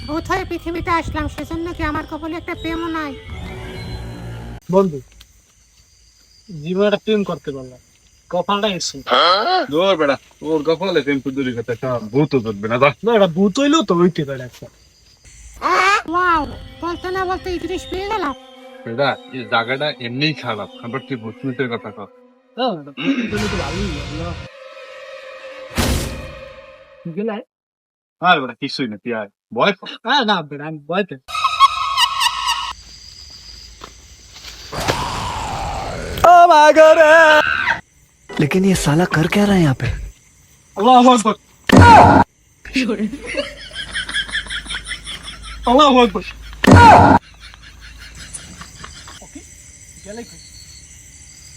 ভূত হয়ে পৃথিবীতে আসলাম, সেজন্য কি আমার কপালে একটা প্রেমও নাই? বন্ধু, জীবনে একটা প্রেম করতে পারলাম, কপালটা এসে দূর বেড়া, ওর কপালে প্রেম দূরের কথা, একটা ভূত ধরবে না। না, এটা ভূত হইলেও তো হইতে পারে একটা। ওয়াও, বলতে না বলতে ইদ্রিস পেয়ে গেলাম। বেড়া, এই জায়গাটা এমনিই খারাপ, আবার তুই ভূত মিটের কথা কর। হ্যাঁ, এটা ভূত হইলে তো ভালোই হলো। গেলে আর বেড়া কিছুই না, তুই আয় ভয় পাস। হ্যাঁ, না বেটা, আমি ভয় পাই। लेकिन ये साला कर क्या रहा है यहाँ पे? আল্লাহু আকবার, আল্লাহু আকবার।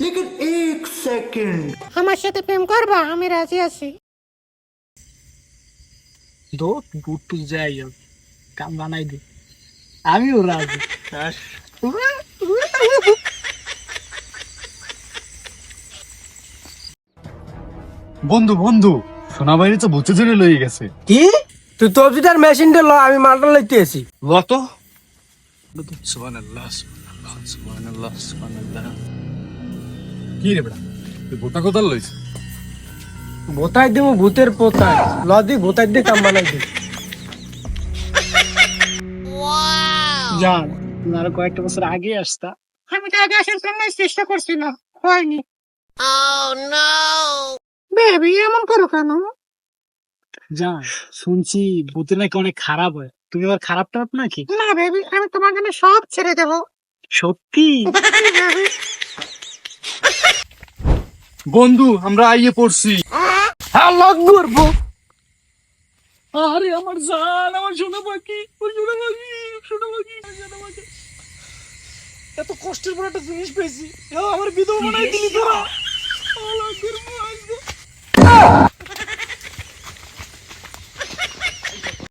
लेकिन एक सेकंड আমার সাথে প্রেম করবা? আমি রাজি আছি। দো ভূত টুত যাই হোক, কাম বানাই দে, আমিও রাজি। বন্ধু বন্ধু, সোনা বাইরে তো ভূতে ধরে লয়ে গেছে। কি তুই তবজিটার মেশিনটা ল, আমি মালটা লইতে আসি। লতো সুবহানাল্লাহ, সুবহানাল্লাহ, সুবহানাল্লাহ, সুবহানাল্লাহ। কি রে বেড়া, তুই ভূতা কোথায় লইছিস? ভোতাই দিব ভূতের পোতাই, ল দি ভোতাই দিয়ে কাম বানাই দি। জান, তুমি আরো কয়েকটা বছর আগে আসতা। আমি তো আগে আসার জন্য চেষ্টা করছিলাম, হয়নি। বেবি এমন করো কেন? জান, শুনছি ভূতে নাকি অনেক খারাপ হয়, তুমি আবার খারাপ টারাপ নাকি? না বেবি, আমি তোমার জন্য সব ছেড়ে দেবো। সত্যি? বন্ধু, আমরা আইয়ে পড়ছি। হ্যাঁ লক করবো। আরে আমার জান, আমার সোনা পাখি, ওই সোনা পাখি, সোনা পাখি, সোনা পাখি। এত কষ্টের পর একটা জিনিস পেয়েছি, আমার বিধবা বানাই দিলি তোরা। আল্লাহ করবো আজকে।